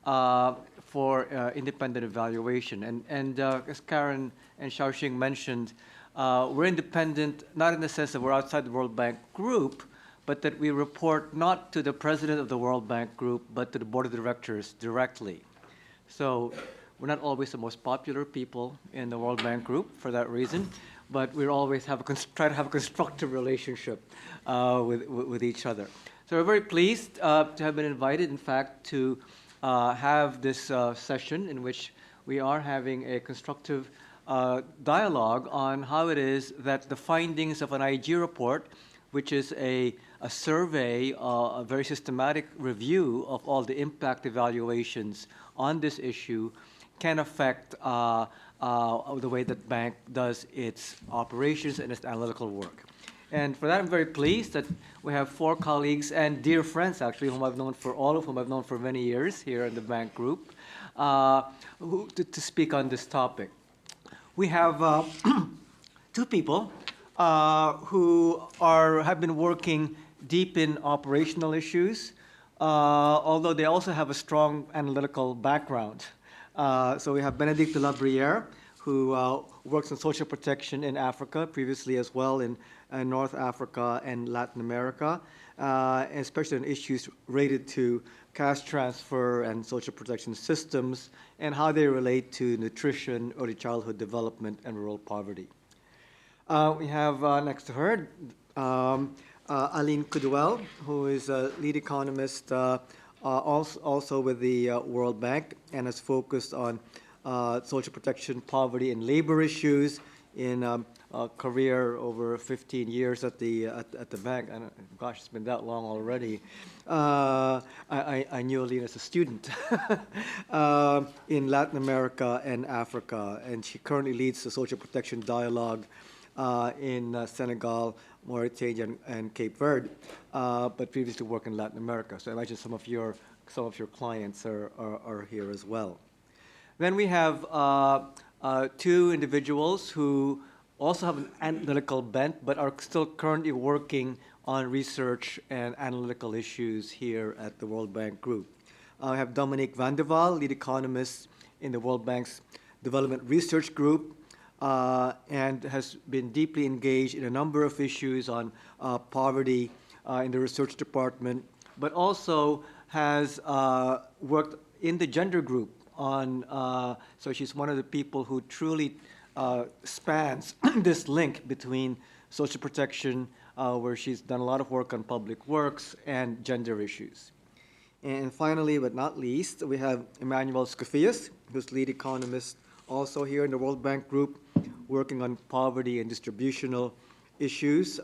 for independent evaluation. And as Caren and Xiaoqing mentioned, we're independent, not in the sense that we're outside the World Bank Group, but that we report not to the president of the World Bank Group, but to the board of directors directly. So we're not always the most popular people in the World Bank Group for that reason, but we always try to have a constructive relationship with each other. So we're very pleased to have been invited, in fact, to have this session in which we are having a constructive dialogue on how it is that the findings of an IG report, which is a survey, a very systematic review of all the impact evaluations on this issue, can affect the way that bank does its operations and its analytical work. And for that, I'm very pleased that we have 4 colleagues and dear friends, actually, all of whom I've known for many years here in the bank group, to speak on this topic. We have 2 people who have been working deep in operational issues, although they also have a strong analytical background. So we have Benedicte de Briere, who works in social protection in Africa, previously as well in North Africa and Latin America, and especially on issues related to cash transfer and social protection systems and how they relate to nutrition, early childhood development, and rural poverty. We have next to her Aline Coudouel, who is a lead economist also with the World Bank and has focused on social protection, poverty, and labor issues in a career over 15 years at the bank. Gosh, it's been that long already. I knew Aline as a student in Latin America and Africa, and she currently leads the social protection dialogue in Senegal, Mauritania, and Cape Verde, but previously worked in Latin America. So I imagine some of your clients are here as well. Then we have 2 individuals who also have an analytical bent, but are still currently working on research and analytical issues here at the World Bank Group. I have Dominique van der Waal, lead economist in the World Bank's Development Research Group, and has been deeply engaged in a number of issues on poverty in the research department, but also has worked in the gender group on, so she's one of the people who truly spans this link between social protection, where she's done a lot of work on public works, and gender issues. And finally, but not least, we have Emmanuel Skoufias, who's lead economist also here in the World Bank Group, working on poverty and distributional issues,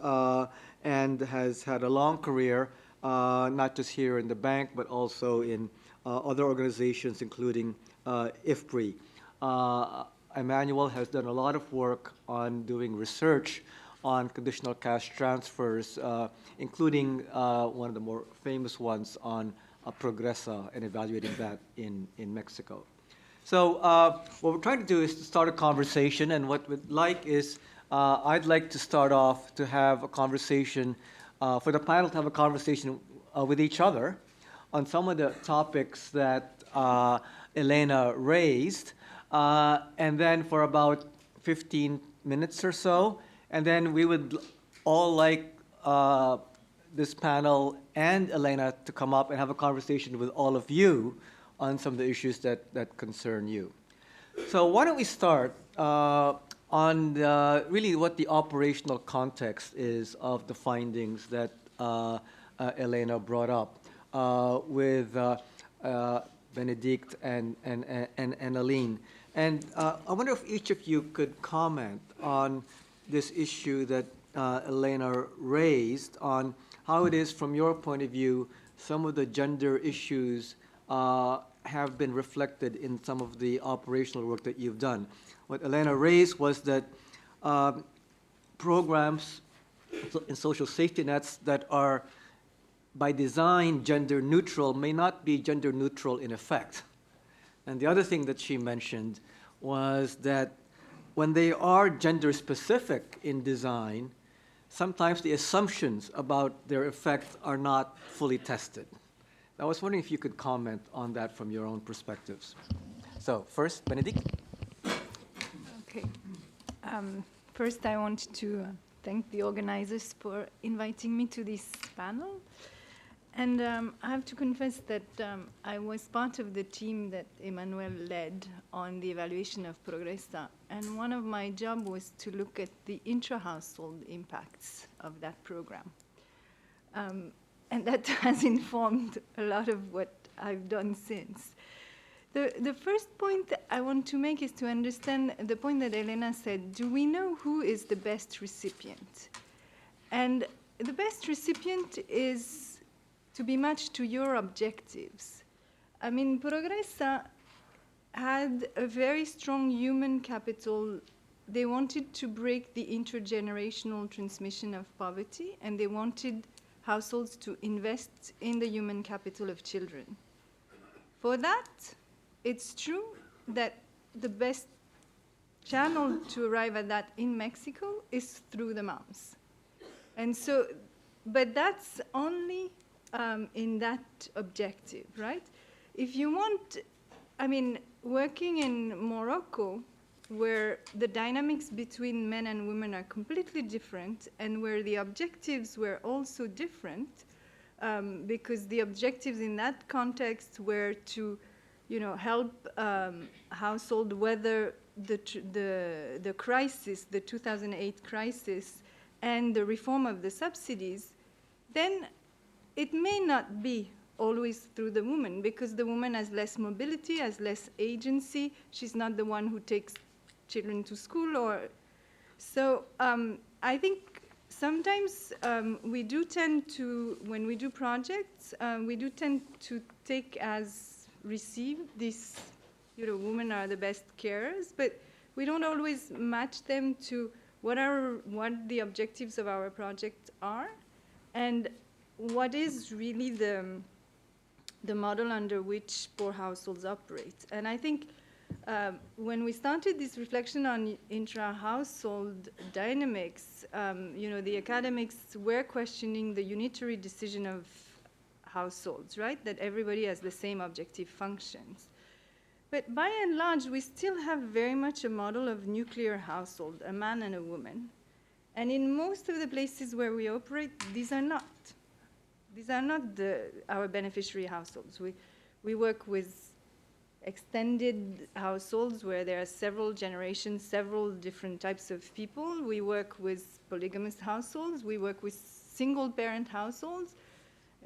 and has had a long career, not just here in the bank, but also in other organizations, including IFPRI. Emmanuel has done a lot of work on doing research on conditional cash transfers, including one of the more famous ones on Progressa and evaluating that in Mexico. So what we're trying to do is to start a conversation, and what we'd like is I'd like to start off to have a conversation, for the panel to have a conversation with each other on some of the topics that Elena raised, and then for about 15 minutes or so, and then we would all like this panel and Elena to come up and have a conversation with all of you on some of the issues that concern you. So why don't we start on really what the operational context is of the findings that Elena brought up with Benedicte and Aline. And I wonder if each of you could comment on this issue that Elena raised on how it is, from your point of view, some of the gender issues have been reflected in some of the operational work that you've done. What Elena raised was that programs in social safety nets that are by design gender neutral may not be gender neutral in effect. And the other thing that she mentioned was that when they are gender specific in design, sometimes the assumptions about their effect are not fully tested. I was wondering if you could comment on that from your own perspectives. So first, Benedicte. Okay. First, I want to thank the organizers for inviting me to this panel. And I have to confess that I was part of the team that Emmanuel led on the evaluation of Progressa. And one of my jobs was to look at the intra-household impacts of that program. And that has informed a lot of what I've done since. The first point that I want to make is to understand the point that Elena said, do we know who is the best recipient? And the best recipient is to be matched to your objectives. I mean, Progressa had a very strong human capital. They wanted to break the intergenerational transmission of poverty, and they wanted households to invest in the human capital of children. For that, it's true that the best channel to arrive at that in Mexico is through the moms. And so, but that's only in that objective, right? If you want, I mean, working in Morocco, where the dynamics between men and women are completely different, and where the objectives were also different, because the objectives in that context were to, help household weather the crisis, the 2008 crisis, and the reform of the subsidies, then it may not be always through the woman, because the woman has less mobility, has less agency. She's not the one who takes children to school, or so I think sometimes we do tend to, when we do projects, we do tend to take as received this, women are the best carers, but we don't always match them to what the objectives of our project are, and what is really the model under which poor households operate. And I think when we started this reflection on intra-household dynamics, the academics were questioning the unitary decision of households, right? That everybody has the same objective functions. But by and large, we still have very much a model of nuclear household, a man and a woman. And in most of the places where we operate, these are not our beneficiary households. We work with extended households where there are several generations, several different types of people. We work with polygamous households. We work with single-parent households.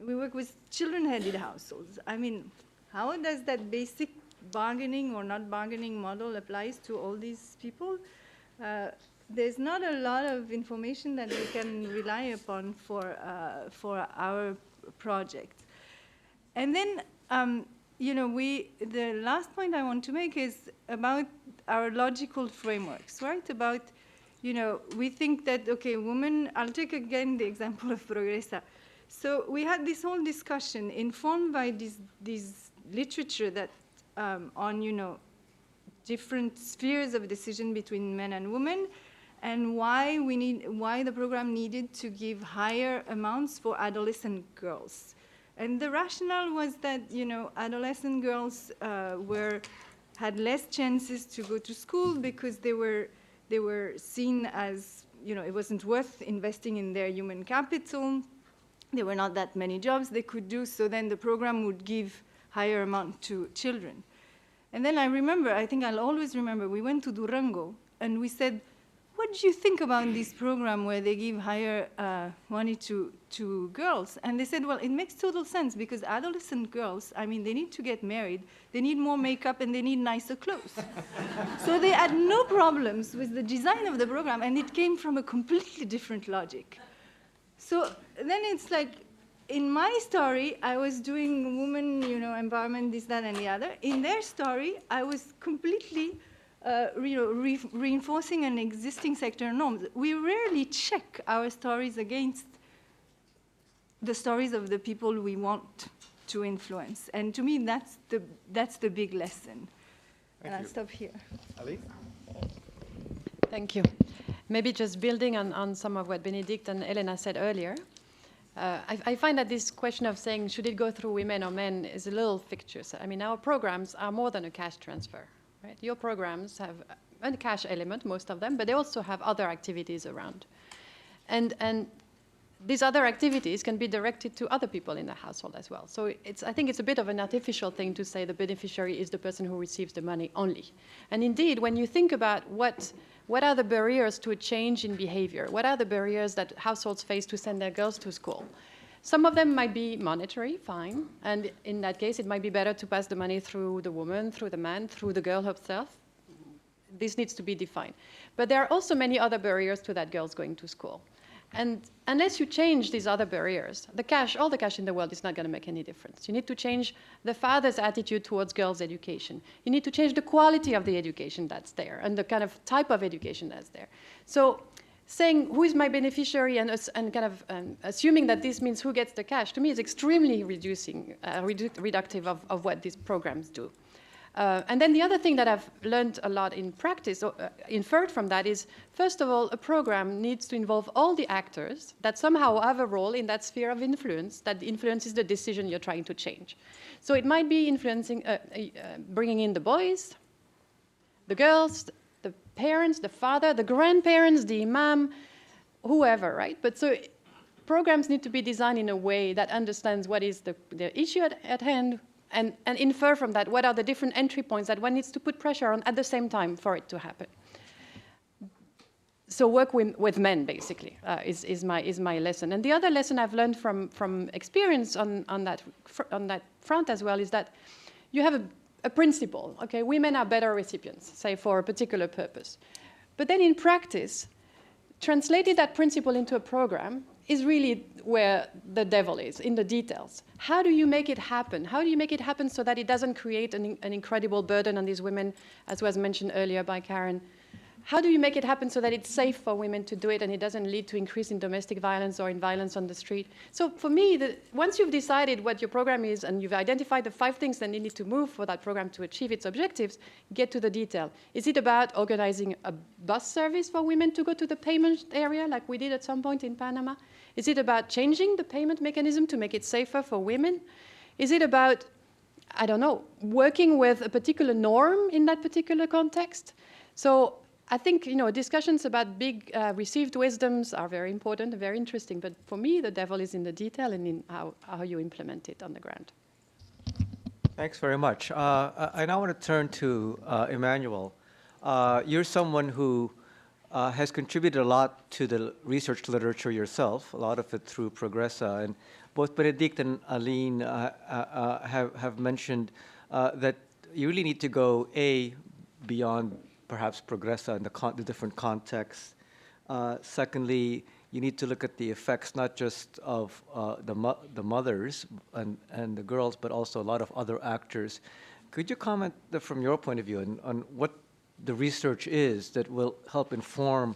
We work with children-headed households. I mean, how does that basic bargaining or not bargaining model applies to all these people? There's not a lot of information that we can rely upon for our project. And then, the last point I want to make is about our logical frameworks, right? About, we think that, okay, women, I'll take again the example of Progressa. So we had this whole discussion informed by this literature that on, different spheres of decision between men and women, and why the program needed to give higher amounts for adolescent girls. And the rationale was that, adolescent girls had less chances to go to school because they were seen as, it wasn't worth investing in their human capital. There were not that many jobs they could do, so then the program would give higher amount to children. And then I think I'll always remember, we went to Durango, and we said, what do you think about this program where they give higher money to girls? And they said, well, it makes total sense, because adolescent girls, I mean, they need to get married, they need more makeup, and they need nicer clothes. So they had no problems with the design of the program, and it came from a completely different logic. So then it's like, in my story, I was doing women, empowerment, this, that, and the other. In their story, I was completely reinforcing an existing sector norms. We rarely check our stories against the stories of the people we want to influence. And to me, that's the big lesson. And I'll stop here. Aline? Thank you. Maybe just building on some of what Benedicte and Elena said earlier. I find that this question of saying should it go through women or men is a little fictitious. I mean, our programs are more than a cash transfer, right? Your programs have a cash element, most of them, but they also have other activities around. And these other activities can be directed to other people in the household as well. So I think it's a bit of an artificial thing to say the beneficiary is the person who receives the money only. And indeed, when you think about what are the barriers to a change in behavior, what are the barriers that households face to send their girls to school, some of them might be monetary, fine. And in that case, it might be better to pass the money through the woman, through the man, through the girl herself. This needs to be defined. But there are also many other barriers to that girls going to school. And unless you change these other barriers, all the cash in the world is not going to make any difference. You need to change the father's attitude towards girls' education. You need to change the quality of the education that's there and the kind of type of education that's there. So saying who is my beneficiary and kind of assuming that this means who gets the cash, to me is extremely reductive of what these programs do. And then the other thing that I've learned a lot in practice, or inferred from that, is, first of all, a program needs to involve all the actors that somehow have a role in that sphere of influence that influences the decision you're trying to change. So it might be influencing, bringing in the boys, the girls, the parents, the father, the grandparents, the imam, whoever, right? But so programs need to be designed in a way that understands what is the issue at hand, and infer from that what are the different entry points that one needs to put pressure on at the same time for it to happen. So work with men, basically, is my lesson. And the other lesson I've learned from experience on that front as well is that you have a principle. Okay, women are better recipients, say, for a particular purpose. But then in practice, translating that principle into a program is really where the devil is, in the details. How do you make it happen? How do you make it happen so that it doesn't create an incredible burden on these women, as was mentioned earlier by Caren? How do you make it happen so that it's safe for women to do it and it doesn't lead to increase in domestic violence or in violence on the street? So for me, once you've decided what your program is and you've identified the 5 things that you need to move for that program to achieve its objectives, get to the detail. Is it about organizing a bus service for women to go to the payment area like we did at some point in Panama? Is it about changing the payment mechanism to make it safer for women? Is it about, I don't know, working with a particular norm in that particular context? So I think, discussions about big received wisdoms are very important and very interesting, but for me, the devil is in the detail and in how you implement it on the ground. Thanks very much. I now want to turn to Emmanuel. You're someone who has contributed a lot to the research literature yourself, a lot of it through Progressa, and both Benedicte and Aline have mentioned that you really need to go, beyond perhaps Progressa and the different contexts. Secondly, you need to look at the effects not just of the mothers and the girls, but also a lot of other actors. Could you comment from your point of view on what the research is that will help inform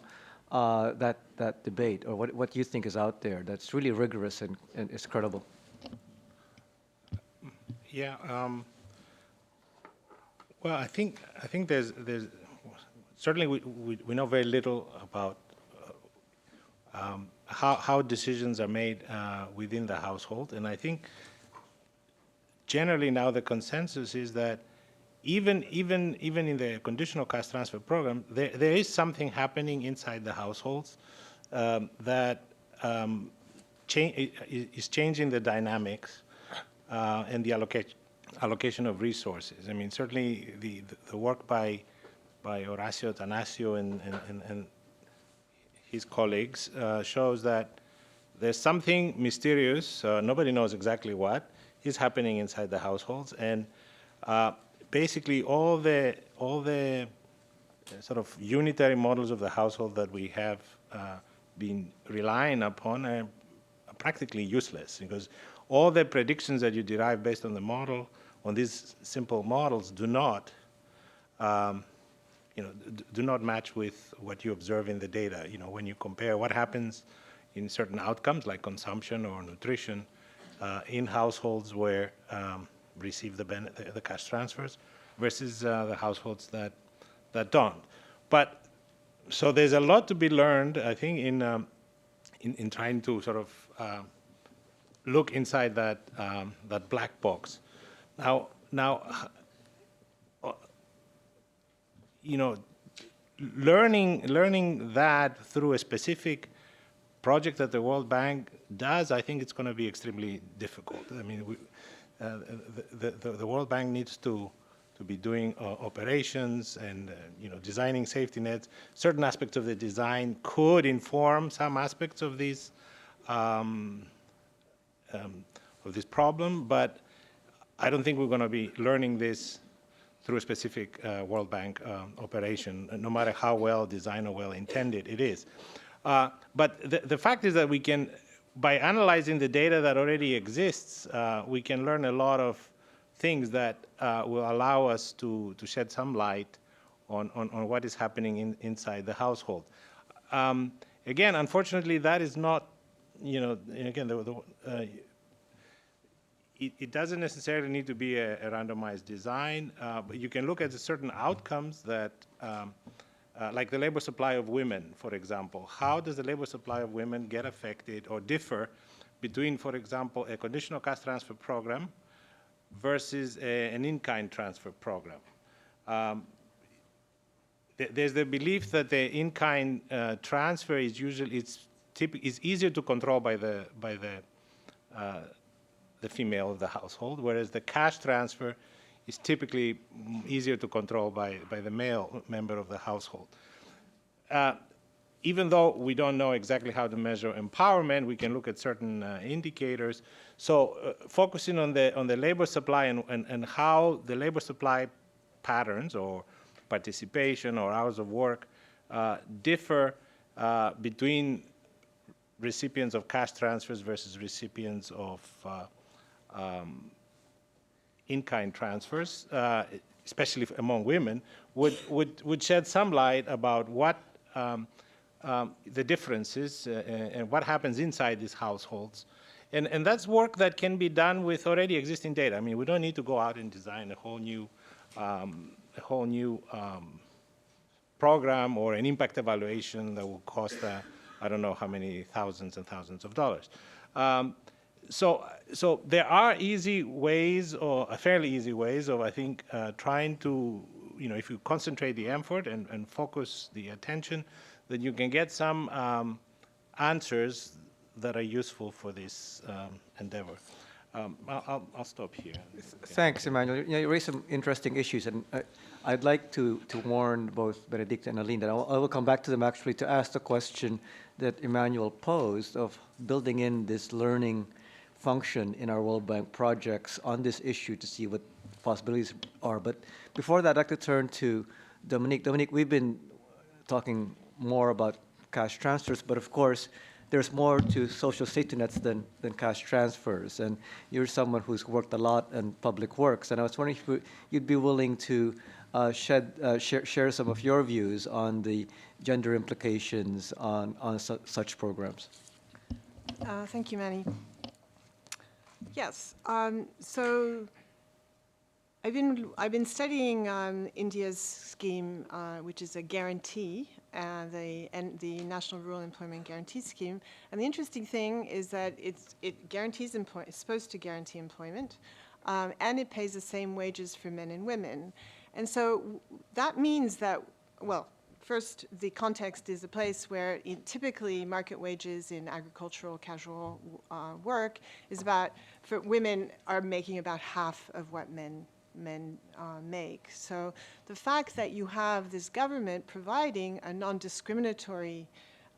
that debate, or what you think is out there that's really rigorous and is credible? Yeah. Well, I think there's certainly we know very little about how decisions are made within the household, and I think generally now the consensus is that even in the conditional cash transfer program, there is something happening inside the households that is changing the dynamics and the allocation of resources. I mean, certainly the work by Horacio Tanasio and his colleagues shows that there's something mysterious, nobody knows exactly what, is happening inside the households, and basically all the sort of unitary models of the household that we have been relying upon are practically useless, because all the predictions that you derive based on the model, on these simple models, do not match with what you observe in the data. When you compare what happens in certain outcomes like consumption or nutrition in households where receive the cash transfers versus the households that don't. But so there's a lot to be learned, I think, in trying to sort of look inside that black box. Now, you know, learning that through a specific project that the World Bank does, I think it's going to be extremely difficult. I mean, the World Bank needs to be doing operations and you know, designing safety nets. Certain aspects of the design could inform some aspects of this problem, but I don't think we're going to be learning this through a specific World Bank operation, no matter how well designed or well intended it is. But the fact is that we can, by analyzing the data that already exists, we can learn a lot of things that will allow us to shed some light on what is happening inside the household. Again, unfortunately, that is not, you know, again, it doesn't necessarily need to be a randomized design, but you can look at certain outcomes that, like the labor supply of women, for example. How does the labor supply of women get affected or differ between, for example, a conditional cash transfer program versus an in-kind transfer program? There's the belief that the in-kind transfer is usually is easier to control by the female of the household, whereas the cash transfer is typically easier to control by the male member of the household. Even though we don't know exactly how to measure empowerment, we can look at certain indicators. So focusing on the labor supply and how the labor supply patterns or participation or hours of work differ between recipients of cash transfers versus recipients of in-kind transfers, especially among women, would shed some light about what the differences and what happens inside these households. And that's work that can be done with already existing data. I mean, we don't need to go out and design a whole new program or an impact evaluation that will cost I don't know how many thousands and thousands of dollars. So there are easy ways, or fairly easy ways, of I think trying to, you know, if you concentrate the effort and focus the attention, then you can get some answers that are useful for this endeavor. I'll stop here. Thanks, Emmanuel. You raised some interesting issues, and I'd like to warn both Benedicte and Aline that I will come back to them actually to ask the question that Emmanuel posed of building in this learning function in our World Bank projects on this issue to see what possibilities are. But before that, I'd like to turn to Dominique. Dominique, we've been talking more about cash transfers, but of course, there's more to social safety nets than cash transfers. And you're someone who's worked a lot in public works. And I was wondering if you'd be willing to share some of your views on the gender implications on such programs. Thank you, Manny. Yes. So I've been studying India's scheme, which is a guarantee, the National Rural Employment Guarantee Scheme. And the interesting thing is that it guarantees employment. It's supposed to guarantee employment, and it pays the same wages for men and women. And so that means that, well, first, the context is a place where typically market wages in agricultural casual work is for women are making about half of what men make. So the fact that you have this government providing a non-discriminatory,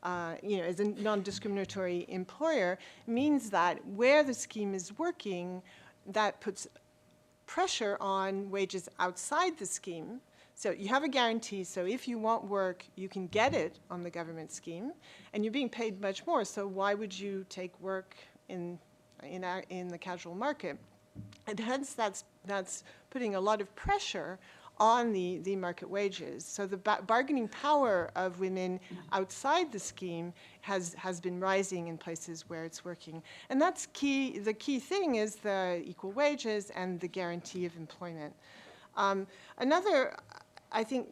as a non-discriminatory employer means that where the scheme is working, that puts pressure on wages outside the scheme. So you have a guarantee, so if you want work, you can get it on the government scheme, and you're being paid much more, so why would you take work in the casual market? And hence that's putting a lot of pressure on the market wages. So the bargaining power of women outside the scheme has been rising in places where it's working. And that's key. The key thing is the equal wages and the guarantee of employment. Another, I think,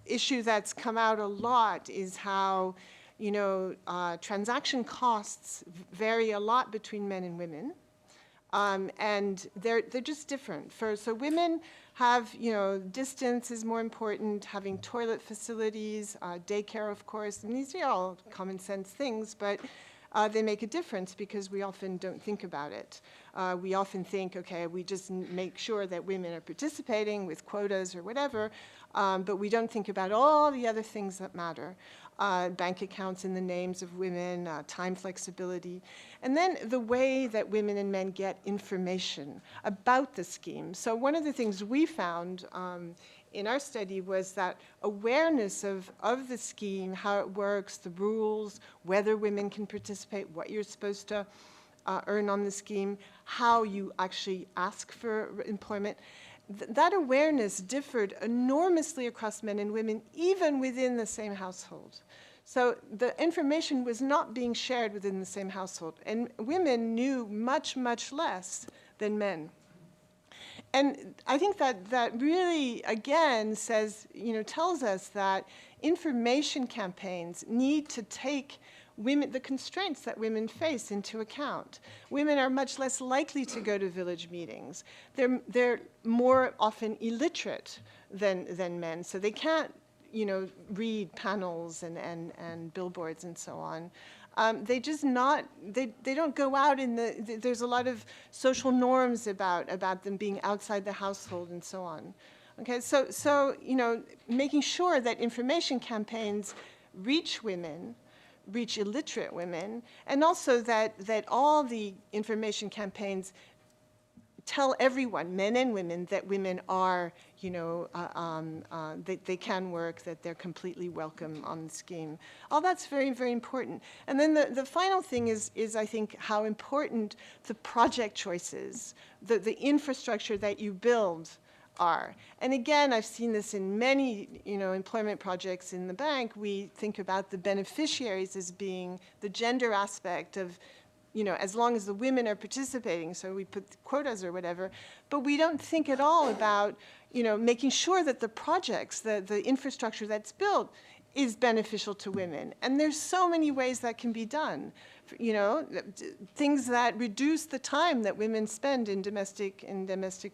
issue that's come out a lot is how transaction costs vary a lot between men and women. And they're just different. So women have, distance is more important, having toilet facilities, daycare, of course. And these are all common sense things, but they make a difference because we often don't think about it. We often think, okay, we just make sure that women are participating with quotas or whatever, but we don't think about all the other things that matter. Bank accounts in the names of women, time flexibility, and then the way that women and men get information about the scheme. So one of the things we found in our study was that awareness of the scheme, how it works, the rules, whether women can participate, what you're supposed to earn on the scheme, how you actually ask for employment. That awareness differed enormously across men and women, even within the same household. So the information was not being shared within the same household, and women knew much, much less than men. And I think that really, again, tells us that information campaigns need to take the constraints that women face into account. Women are much less likely to go to village meetings. They're more often illiterate than men, so they can't, read panels and billboards and so on. They don't go out there's a lot of social norms about them being outside the household and so on. Okay, so making sure that information campaigns reach women, reach illiterate women, and also that all the information campaigns tell everyone, men and women, that women are, they can work, that they're completely welcome on the scheme. All that's very, very important. And then the final thing is I think, how important the project choices, the infrastructure that you build are. And again, I've seen this in many, employment projects in the bank. We think about the beneficiaries as being the gender aspect of, as long as the women are participating, so we put quotas or whatever, but we don't think at all about, making sure that the projects, the infrastructure that's built is beneficial to women. And there's so many ways that can be done. Things that reduce the time that women spend in domestic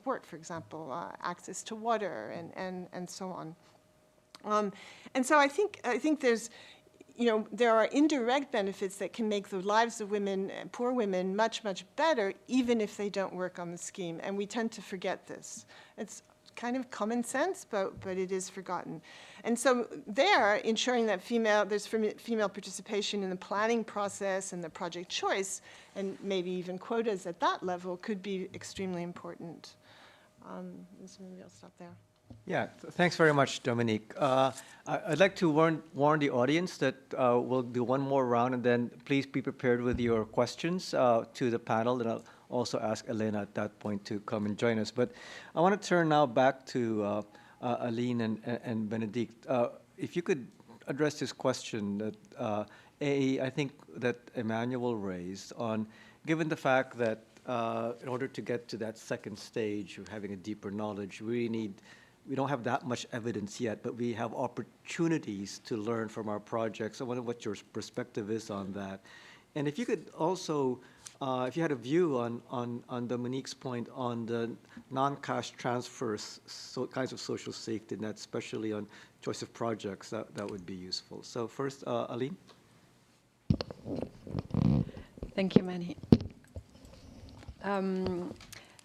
work, for example, access to water and so on. And so I think there's, there are indirect benefits that can make the lives of women, poor women, much, much better, even if they don't work on the scheme. And we tend to forget this. It's kind of common sense, but it is forgotten. And so ensuring that there's female participation in the planning process and the project choice, and maybe even quotas at that level, could be extremely important. So maybe I'll stop there. Yeah, thanks very much, Dominique. I'd like to warn the audience that we'll do one more round, and then please be prepared with your questions to the panel, and I'll also ask Elena at that point to come and join us. But I want to turn now back to Aline and Benedicte. If you could address this question that I think that Emmanuel raised on, given the fact that in order to get to that second stage of having a deeper knowledge, we don't have that much evidence yet, but we have opportunities to learn from our projects. I wonder what your perspective is on that. And if you could also, if you had a view on Dominique's point on the non-cash transfers, kinds of social safety net, especially on choice of projects, that would be useful. So first, Aline. Thank you, Manny.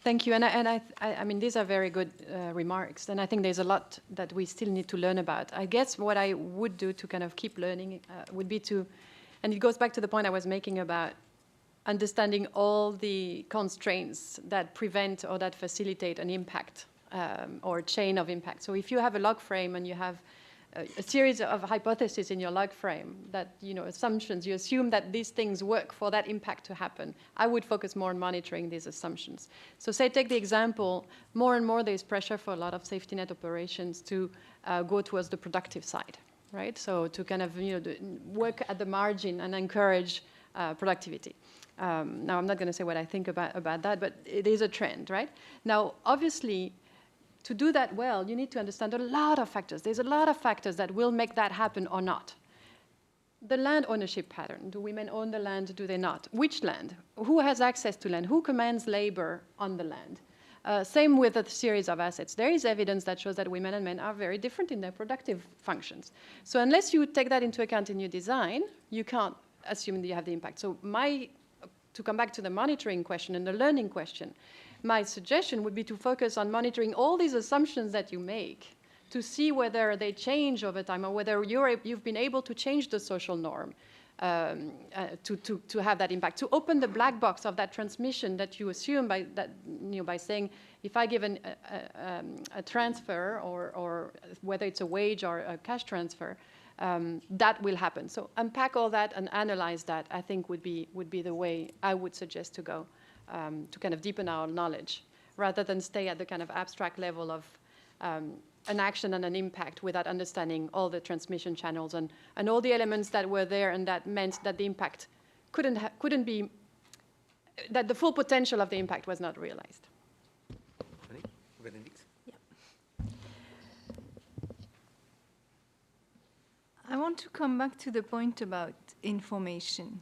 Thank you, and I mean, these are very good remarks, and I think there's a lot that we still need to learn about. I guess what I would do to kind of keep learning would be to, and it goes back to the point I was making about understanding all the constraints that prevent or that facilitate an impact or chain of impact. So if you have a log frame and you have a series of hypotheses in your log frame, that, assumptions, you assume that these things work for that impact to happen, I would focus more on monitoring these assumptions. So say, take the example, more and more there's pressure for a lot of safety net operations to go towards the productive side, right? So to kind of, work at the margin and encourage productivity. Now, I'm not going to say what I think about that, but it is a trend, right? Now, obviously, to do that well, you need to understand a lot of factors. There's a lot of factors that will make that happen or not. the land ownership pattern. Do women own the land? Do they not? Which land? Who has access to land? Who commands labor on the land? Same with a series of assets. There is evidence that shows that women and men are very different in their productive functions. So unless you take that into account in your design, you can't assume that you have the impact. So to come back to the monitoring question and the learning question, my suggestion would be to focus on monitoring all these assumptions that you make to see whether they change over time or whether you've been able to change the social norm to have that impact, to open the black box of that transmission that you assume by saying, if I give a transfer or whether it's a wage or a cash transfer, that will happen. So unpack all that and analyze that, I think would be the way I would suggest to go to kind of deepen our knowledge rather than stay at the kind of abstract level of an action and an impact without understanding all the transmission channels and all the elements that were there and that meant that the impact couldn't be, that the full potential of the impact was not realized. Benedicte? I want to come back to the point about information,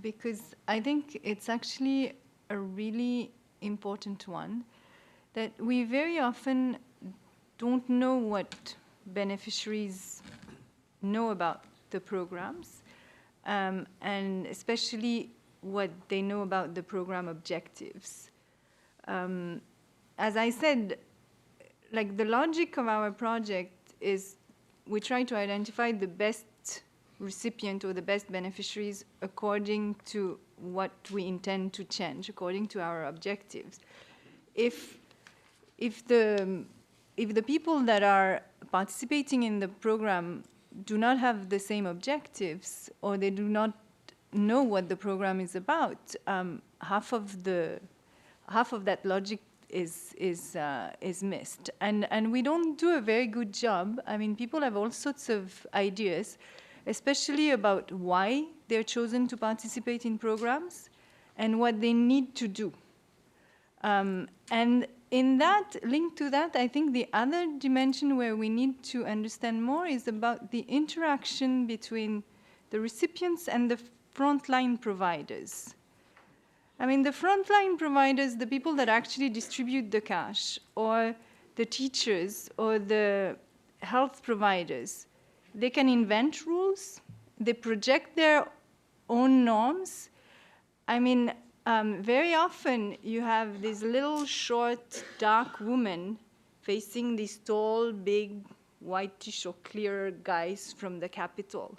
because I think it's actually a really important one, that we very often don't know what beneficiaries know about the programs, and especially what they know about the program objectives. As I said, like the logic of our project is we try to identify the best recipient or the best beneficiaries according to what we intend to change, according to our objectives. If the people that are participating in the program do not have the same objectives or they do not know what the program is about, half of that logic is missed. And we don't do a very good job. I mean, people have all sorts of ideas, especially about why they're chosen to participate in programs and what they need to do. And in that, linked to that, I think the other dimension where we need to understand more is about the interaction between the recipients and the frontline providers. I mean, the frontline providers, the people that actually distribute the cash, or the teachers, or the health providers, they can invent rules, they project their own norms. I mean, very often you have this little short, dark woman facing these tall, big, whitish or clear guys from the capital.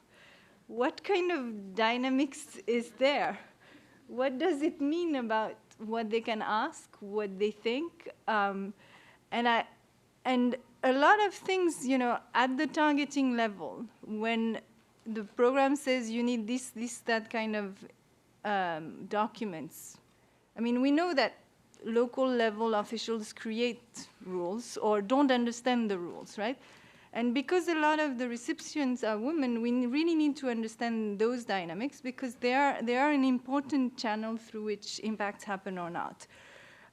What kind of dynamics is there? What does it mean about what they can ask, what they think? And a lot of things, you know, at the targeting level, when the program says you need this, that kind of documents. I mean, we know that local level officials create rules or don't understand the rules, right? And because a lot of the recipients are women, we really need to understand those dynamics because they are an important channel through which impacts happen or not.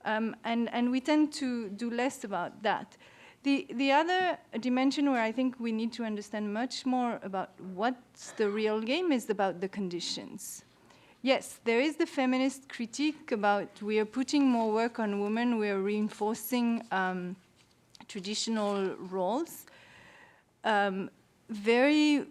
And we tend to do less about that. The other dimension where I think we need to understand much more about what's the real game is about the conditions. Yes, there is the feminist critique about we are putting more work on women, we are reinforcing traditional roles. Very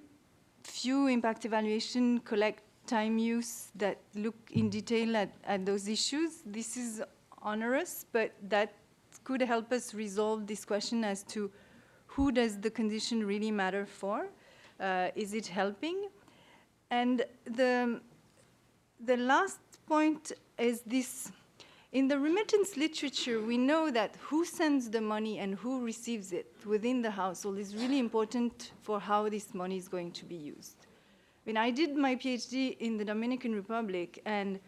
few impact evaluation collect time use that look in detail at those issues. This is onerous, but that could help us resolve this question as to who does the condition really matter for? Is it helping? And the last point is this. In the remittance literature, we know that who sends the money and who receives it within the household is really important for how this money is going to be used. When I did my PhD in the Dominican Republic, and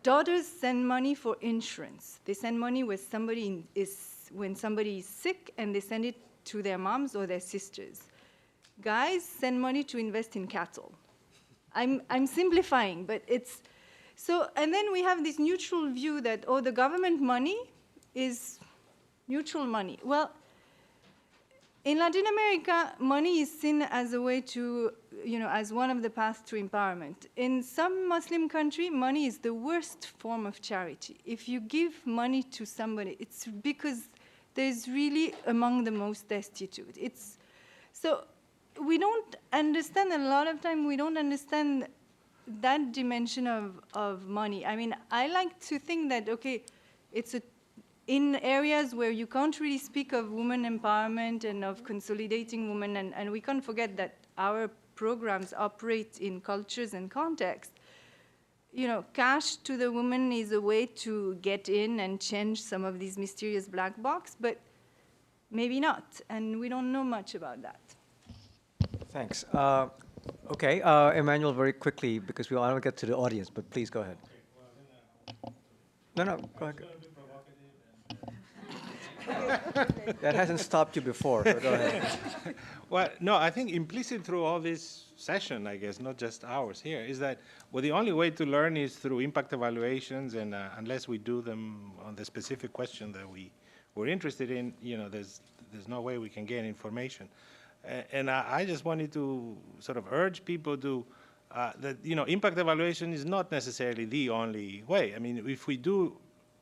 daughters send money for insurance. They send money when somebody is sick, and they send it to their moms or their sisters. Guys send money to invest in cattle. I'm simplifying, but it's so. And then we have this neutral view that the government money is neutral money. Well, in Latin America, money is seen as a way to, as one of the paths to empowerment. In some Muslim country, money is the worst form of charity. If you give money to somebody, it's because there's really among the most destitute. So we don't understand, a lot of time we don't understand that dimension of money. I mean, I like to think that, okay, in areas where you can't really speak of women empowerment and of consolidating women, and we can't forget that our programs operate in cultures and contexts, cash to the woman is a way to get in and change some of these mysterious black box, but maybe not, and we don't know much about that. Thanks. Okay, Emmanuel, very quickly, because we want to get to the audience, but please go ahead. No, go ahead. That hasn't stopped you before, so go ahead. Well, no, I think implicit through all this session, I guess, not just ours here, is that, well, the only way to learn is through impact evaluations, and unless we do them on the specific question that we're interested in, there's no way we can gain information. And I just wanted to sort of urge people to, that, impact evaluation is not necessarily the only way. I mean, if we do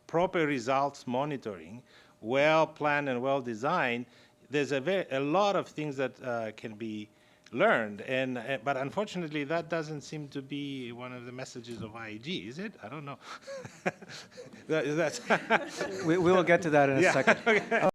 proper results monitoring, well-planned and well-designed, there's a lot of things that can be learned, but unfortunately that doesn't seem to be one of the messages of IEG, is it? I don't know. We will get to that in a second. Okay.